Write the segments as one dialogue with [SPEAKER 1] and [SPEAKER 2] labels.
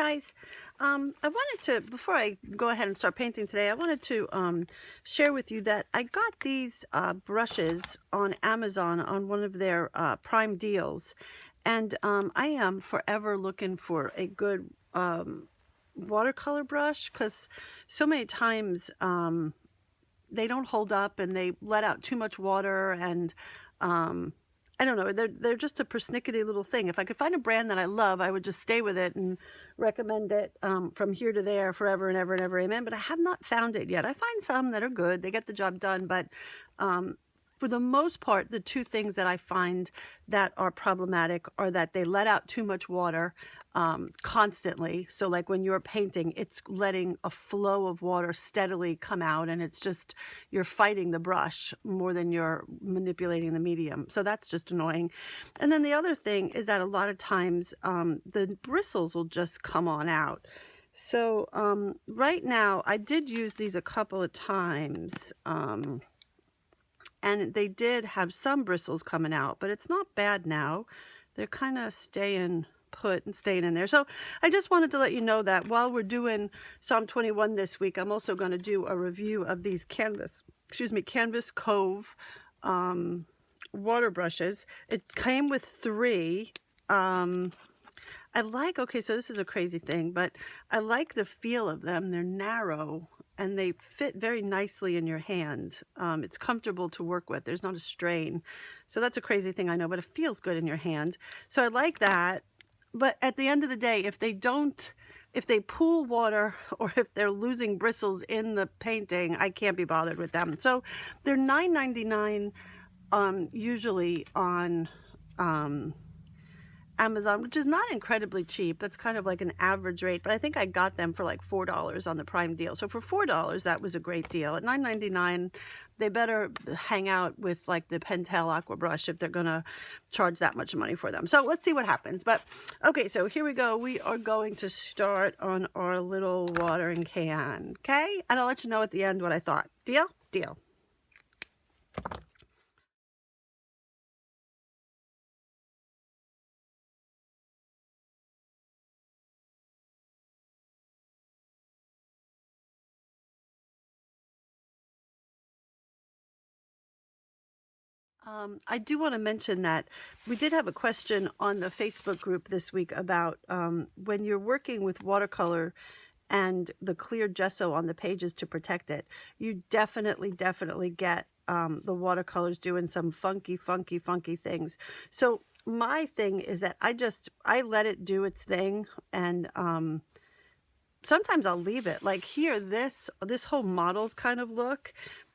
[SPEAKER 1] guys, I wanted to, before I go ahead and start painting today, I wanted to share with you that I got these brushes on Amazon on one of their Prime deals, and I am forever looking for a good watercolor brush, because so many times they don't hold up and they let out too much water, and I don't know, they're just a persnickety little thing. If I could find a brand that I love, I would just stay with it and recommend it from here to there forever and ever and ever, amen. But I have not found it yet. I find some that are good, they get the job done, but for the most part, the two things that I find that are problematic are that they let out too much water constantly. So like when you're painting, it's letting a flow of water steadily come out, and it's just, you're fighting the brush more than you're manipulating the medium. So that's just annoying. And then the other thing is that a lot of times the bristles will just come on out. So right now, I did use these a couple of times, and they did have some bristles coming out, but it's not bad now. They're kind of staying put and staying in there. So I just wanted to let you know that while we're doing Psalm 21 this week, I'm also going to do a review of these Canvas Cove water brushes. It came with 3. I like, okay, so this is a crazy thing, but I like the feel of them. They're narrow and they fit very nicely in your hand. It's comfortable to work with. There's not a strain. So that's a crazy thing, I know, but it feels good in your hand. So I like that. But at the end of the day, if they pool water or if they're losing bristles in the painting, I can't be bothered with them. So they're $9.99 usually on Amazon, which is not incredibly cheap. That's kind of like an average rate, but I think I got them for like $4 on the Prime deal. So for $4, that was a great deal. At $9.99, they better hang out with like the Pentel Aqua brush if they're gonna charge that much money for them. So let's see what happens. But okay, so here we go. We are going to start on our little watering can, okay? And I'll let you know at the end what I thought. Deal? Deal. I do want to mention that we did have a question on the Facebook group this week about when you're working with watercolor and the clear gesso on the pages to protect it, you definitely get the watercolors doing some funky things. So my thing is that I let it do its thing, and sometimes I'll leave it. Like here, this whole mottled kind of look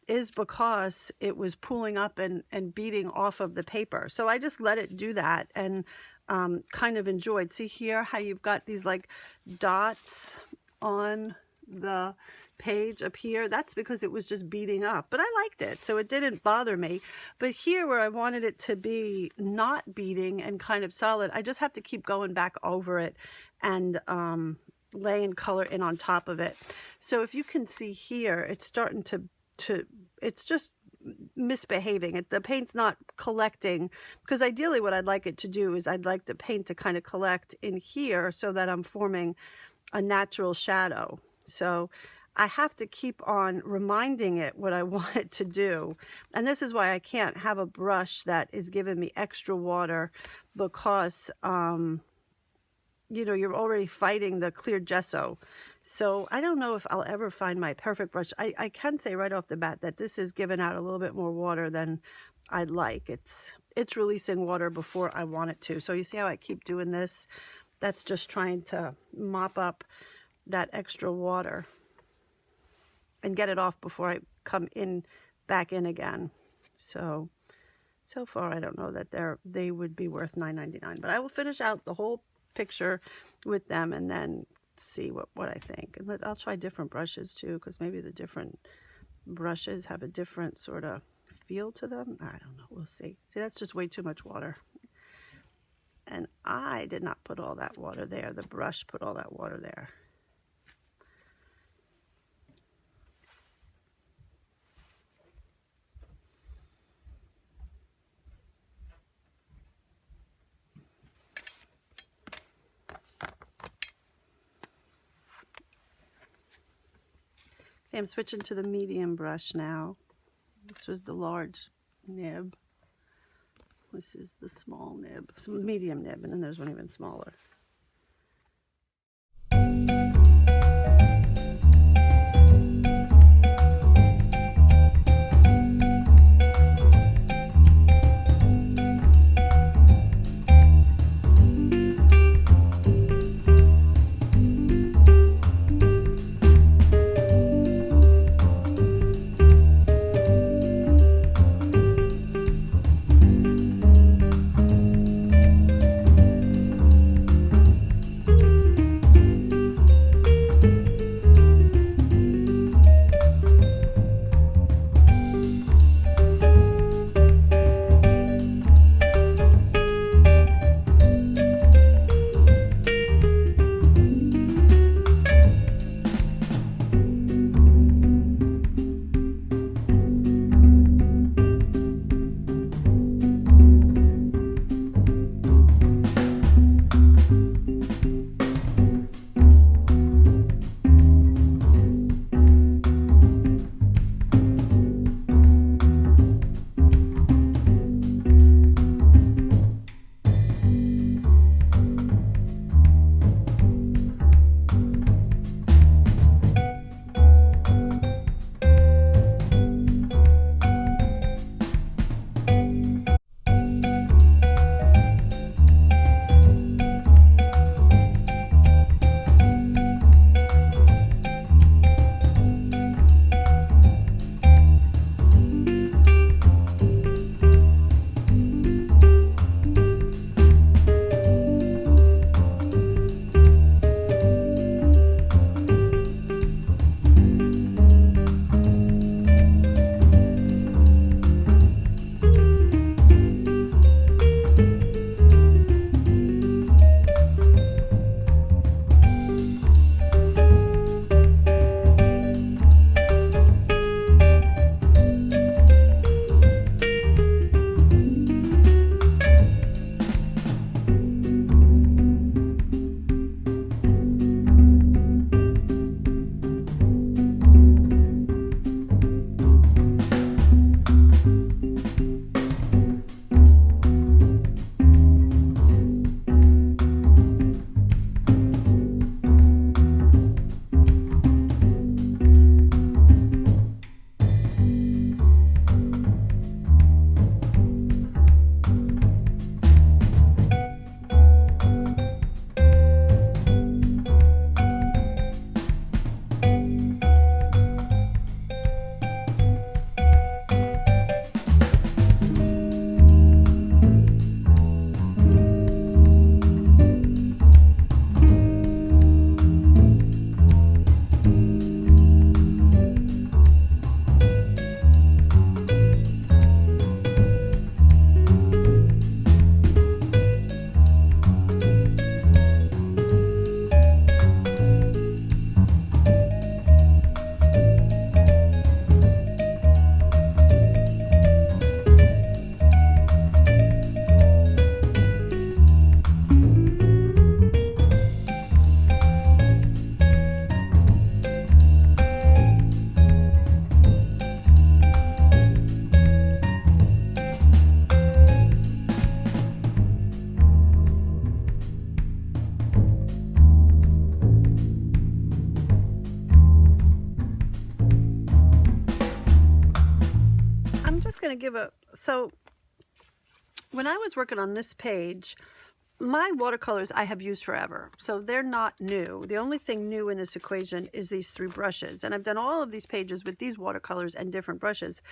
[SPEAKER 1] is because it was pulling up and beating off of the paper. So I just let it do that and kind of enjoyed. See here how you've got these like dots on the page up here? That's because it was just beating up, but I liked it, so it didn't bother me. But here where I wanted it to be not beating and kind of solid, I just have to keep going back over it and laying color in on top of it. So if you can see here, it's starting to it's just misbehaving. The paint's not collecting, because ideally what I'd like it to do is I'd like the paint to kind of collect in here so that I'm forming a natural shadow. So I have to keep on reminding it what I want it to do. And this is why I can't have a brush that is giving me extra water, because you know, you're already fighting the clear gesso. So I don't know if I'll ever find my perfect brush. I can say right off the bat that this is giving out a little bit more water than I'd like. It's releasing water before I want it to. So you see how I keep doing this? That's just trying to mop up that extra water and get it off before I come back in again. So far I don't know that they would be worth $9.99, but I will finish out the whole picture with them and then see what I think. And I'll try different brushes too, because maybe the different brushes have a different sort of feel to them. I don't know, we'll see. See, that's just way too much water, and I did not put all that water there. The brush put all that water there. Okay, I'm switching to the medium brush now. This was the large nib. This is the small nib, some medium nib, and then there's one even smaller. Going to give so when I was working on this page, my watercolors I have used forever, so they're not new. The only thing new in this equation is these 3 brushes, and I've done all of these pages with these watercolors and different brushes.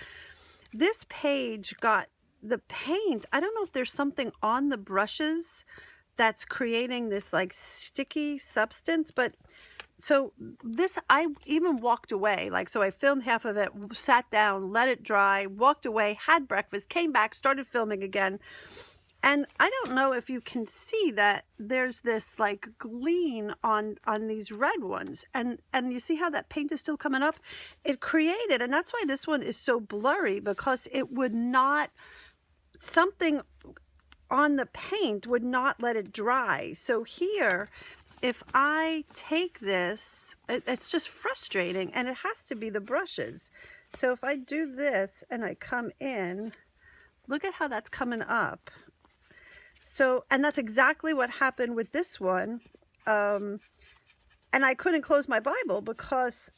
[SPEAKER 1] This page got the paint, I don't know if there's something on the brushes that's creating this like sticky substance, but so this, I even walked away, like, so I filmed half of it, sat down, let it dry, walked away, had breakfast, came back, started filming again. And I don't know if you can see that there's this like gleam on these red ones, and you see how that paint is still coming up. It created, and that's why this one is so blurry, because it would not, something on the paint would not let it dry. So here if I take this, it's just frustrating, and it has to be the brushes. So if I do this and I come in, look at how that's coming up. So, and that's exactly what happened with this one. And I couldn't close my Bible because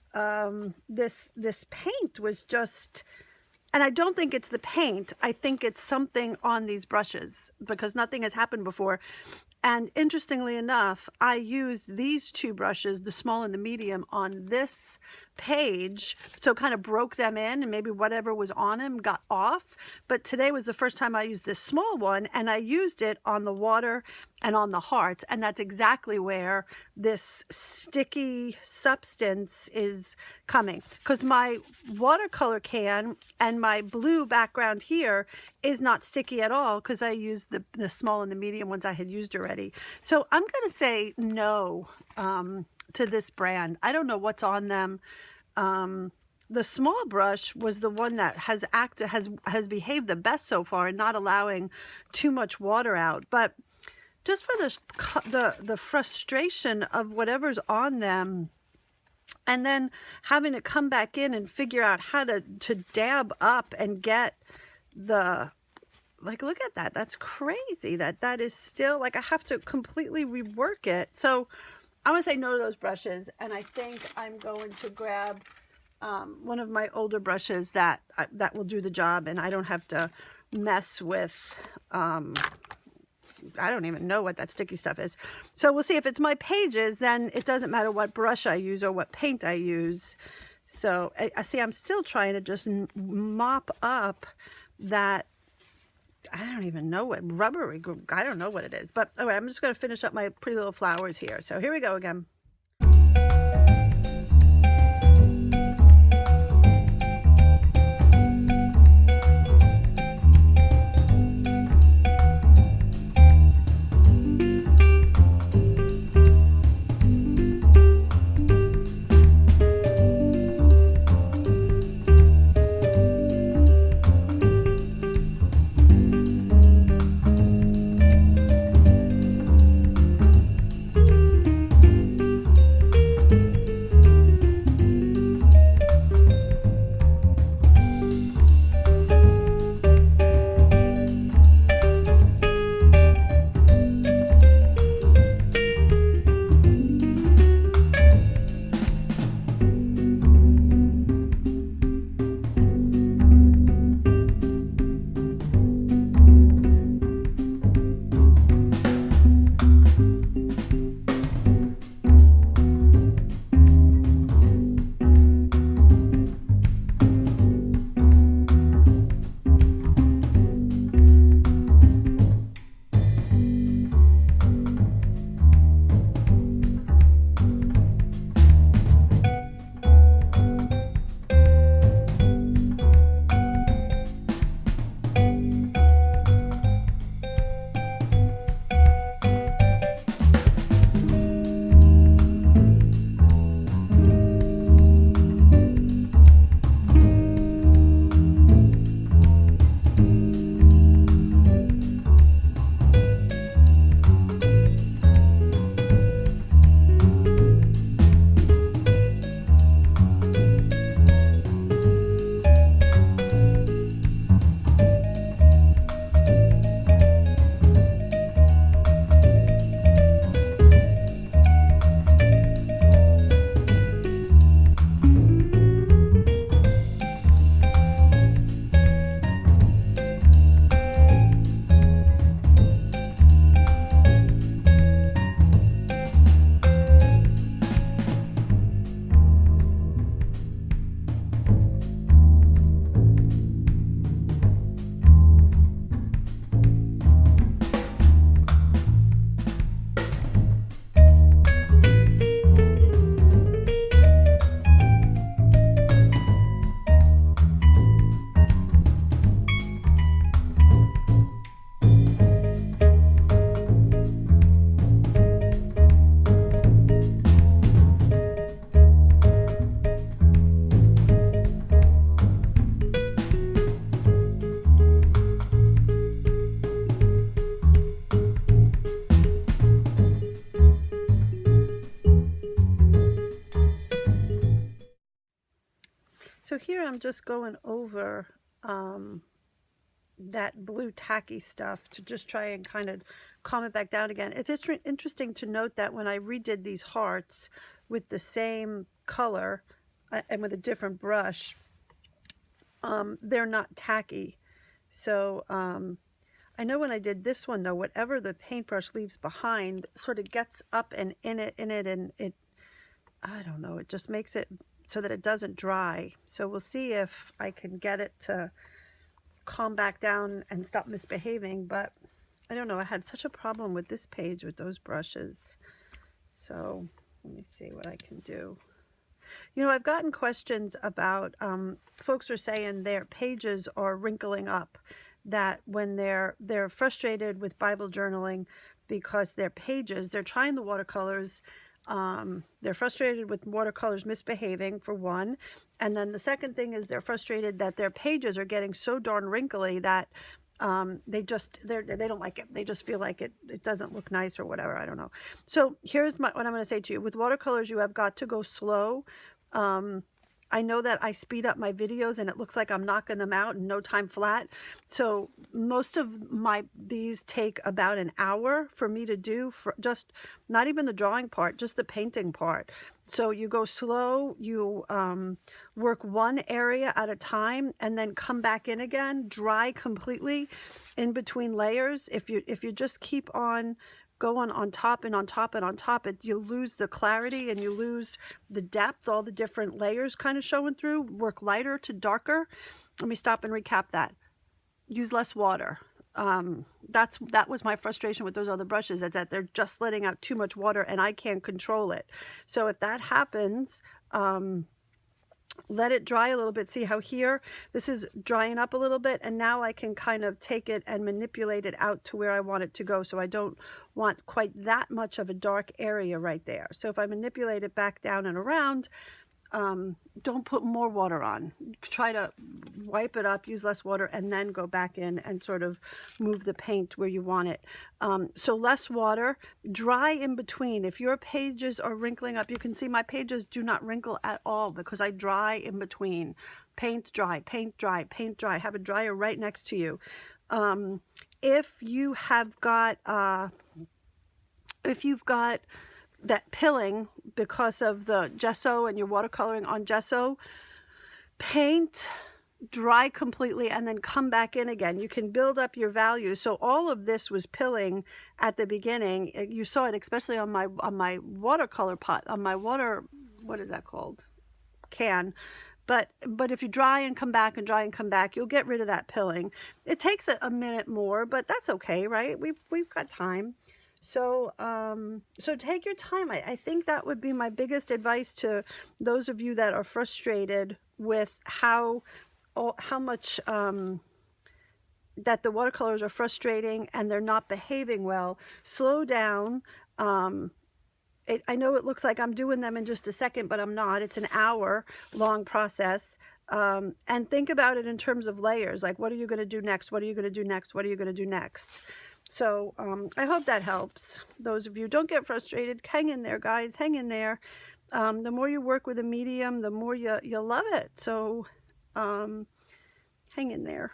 [SPEAKER 1] this paint was just, and I don't think it's the paint. I think it's something on these brushes because nothing has happened before. And interestingly enough, I used these two brushes, the small and the medium, on this page. So kind of broke them in, and maybe whatever was on them got off. But today was the first time I used this small one, and I used it on the water and on the hearts. And that's exactly where this sticky substance is coming. Because my watercolor can and my blue background here is not sticky at all because I used the small and the medium ones I had used already. So I'm going to say no to this brand. I don't know what's on them. The small brush was the one that has behaved the best so far and not allowing too much water out. But just for the frustration of whatever's on them, and then having to come back in and figure out how to dab up and get the, like, look at that. That's crazy that is still, like, I have to completely rework it. So I'm going to say no to those brushes, and I think I'm going to grab one of my older brushes that will do the job, and I don't have to mess with, I don't even know what that sticky stuff is. So we'll see. If it's my pages, then it doesn't matter what brush I use or what paint I use. So I see I'm still trying to just mop up that, I don't even know what rubbery, I don't know what it is. But anyway, I'm just going to finish up my pretty little flowers here. So here we go again. I'm just going over that blue tacky stuff to just try and kind of calm it back down again. It's just interesting to note that when I redid these hearts with the same color and with a different brush, they're not tacky. So I know when I did this one though, whatever the paintbrush leaves behind sort of gets up and in it, and it, I don't know, it just makes it so that it doesn't dry. So we'll see if I can get it to calm back down and stop misbehaving, but I don't know, I had such a problem with this page with those brushes. So let me see what I can do. You know, I've gotten questions about, folks are saying their pages are wrinkling up, that when they're frustrated with Bible journaling because their pages, they're trying the watercolors, they're frustrated with watercolors misbehaving, for one, and then the second thing is they're frustrated that their pages are getting so darn wrinkly that they don't like it. They just feel like it doesn't look nice or whatever. I don't know. So here's what I'm going to say to you. With watercolors, you have got to go slow. I know that I speed up my videos and it looks like I'm knocking them out in no time flat. So most of these take about an hour for me to do, for just not even the drawing part, just the painting part. So you go slow, you work one area at a time and then come back in again, dry completely in between layers. If you just keep on going on top and on top and on top, you lose the clarity and you lose the depth, all the different layers kind of showing through. Work lighter to darker. Let me stop and recap that. Use less water. That was my frustration with those other brushes, is that they're just letting out too much water and I can't control it. So if that happens, let it dry a little bit. See how here this is drying up a little bit, and now I can kind of take it and manipulate it out to where I want it to go. So I don't want quite that much of a dark area right there. So if I manipulate it back down and around, don't put more water on. Try to wipe it up, use less water, and then go back in and sort of move the paint where you want it. So less water, dry in between. If your pages are wrinkling up, you can see my pages do not wrinkle at all because I dry in between. Paint dry, paint dry, paint dry. Have a dryer right next to you. If you've got that pilling because of the gesso and you're watercoloring on gesso, paint, dry completely, and then come back in again. You can build up your value. So all of this was pilling at the beginning. You saw it especially on my watercolor pot, on my what is that called? Can. But if you dry and come back and dry and come back, you'll get rid of that pilling. It takes a minute more, but that's okay, right? We've got time. So so take your time. I think that would be my biggest advice to those of you that are frustrated with how much that the watercolors are frustrating and they're not behaving well. Slow down. I know it looks like I'm doing them in just a second, but I'm not. It's an hour-long process. And think about it in terms of layers. Like, what are you going to do next? What are you going to do next? What are you going to do next? So I hope that helps those of you. Don't get frustrated. Hang in there, guys. Hang in there. The more you work with a medium, the more you'll love it. So hang in there.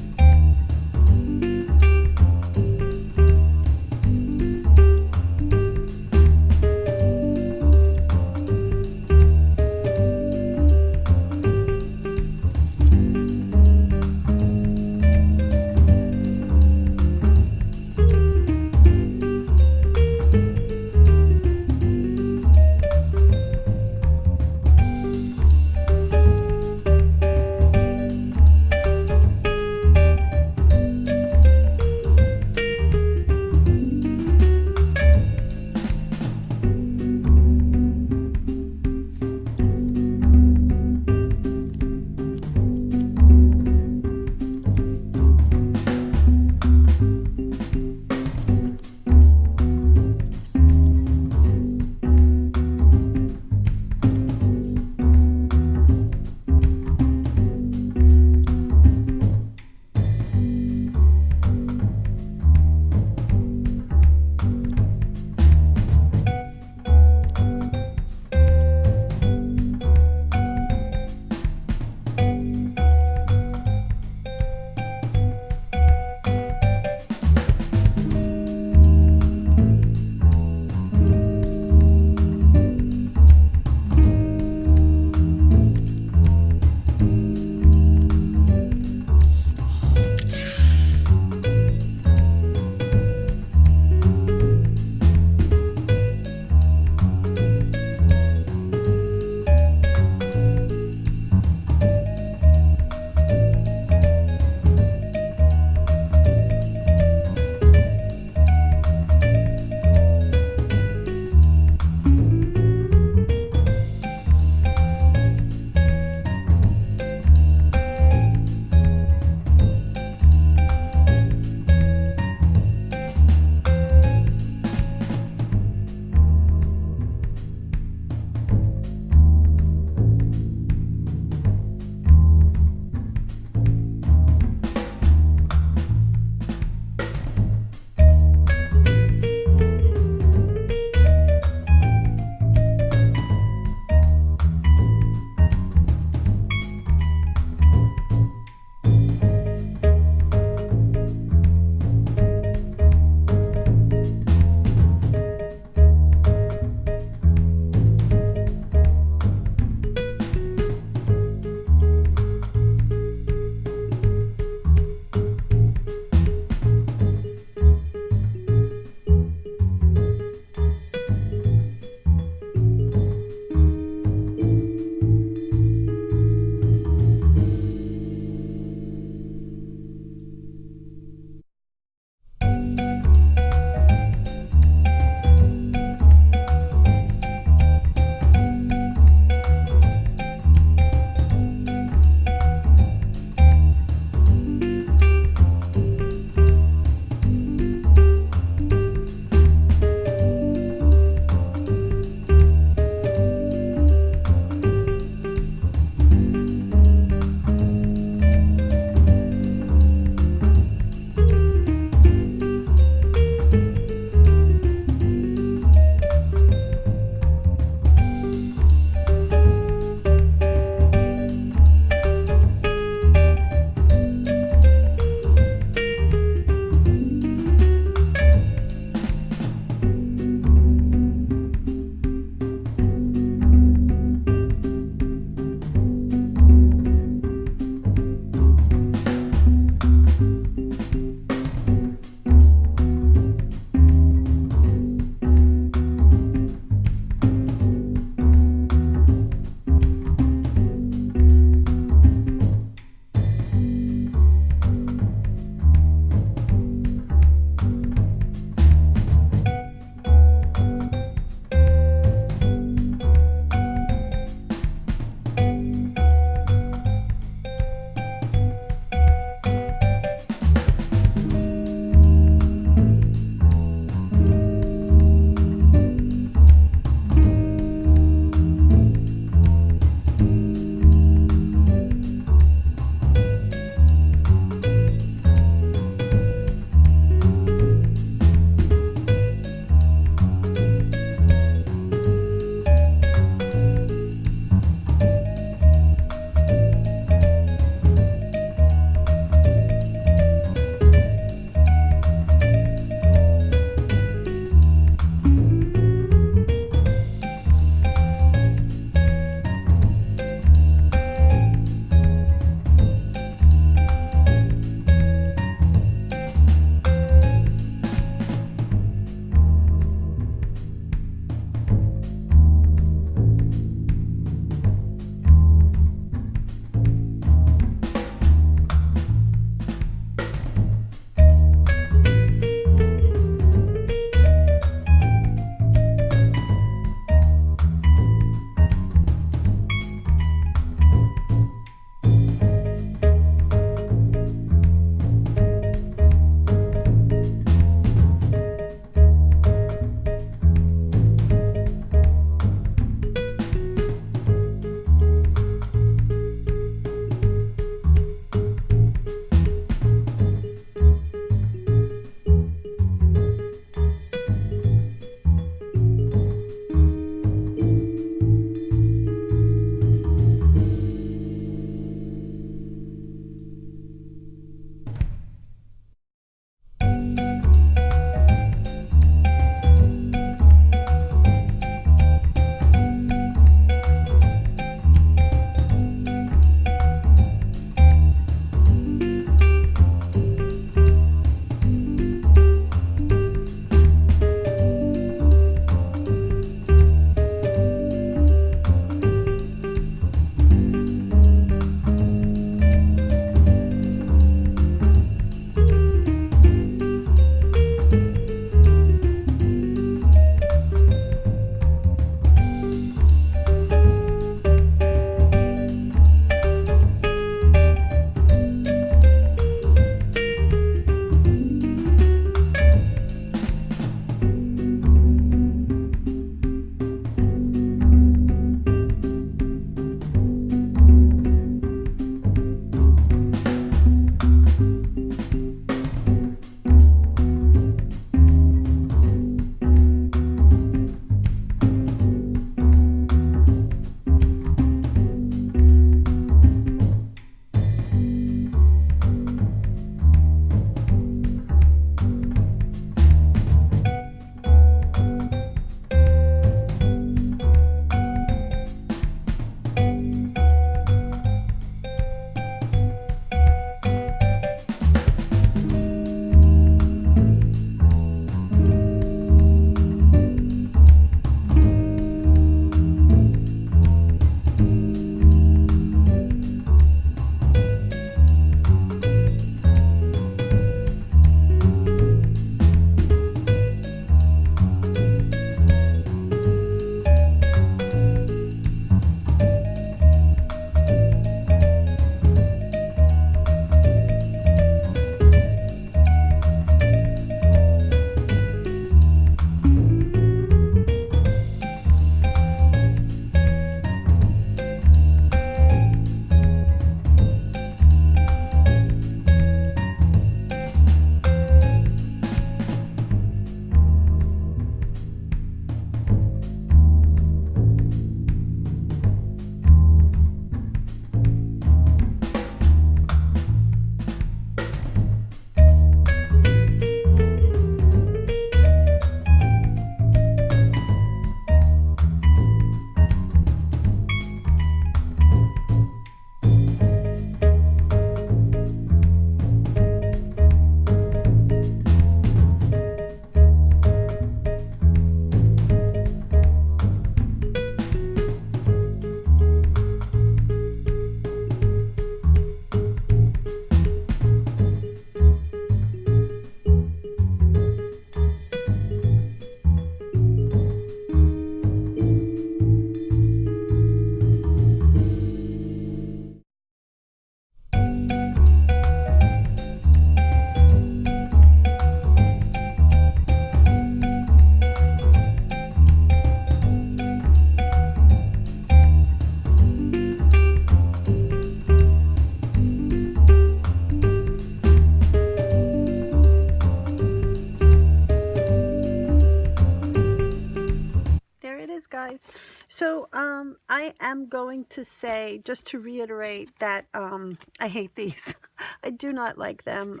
[SPEAKER 1] So I am going to say, just to reiterate, that I hate these. I do not like them.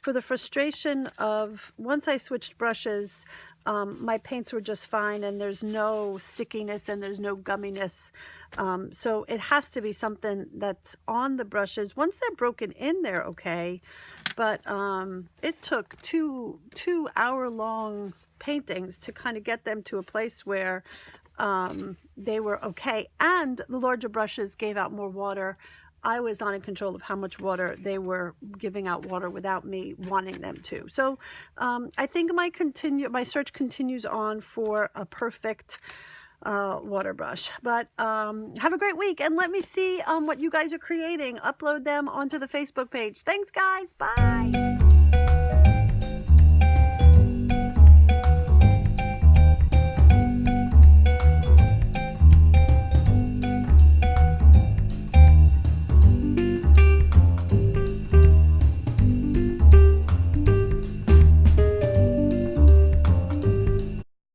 [SPEAKER 1] For the frustration of once I switched brushes, my paints were just fine, and there's no stickiness and there's no gumminess. So it has to be something that's on the brushes. Once they're broken in, they're okay. But it took two hour long paintings to kind of get them to a place where they were okay, and the larger brushes gave out more water. I was not in control of how much water they were giving out water without me wanting them to. So I think my search continues on for a perfect water brush. But have a great week, and let me see what you guys are creating. Upload them onto the Facebook page. Thanks, guys. Bye.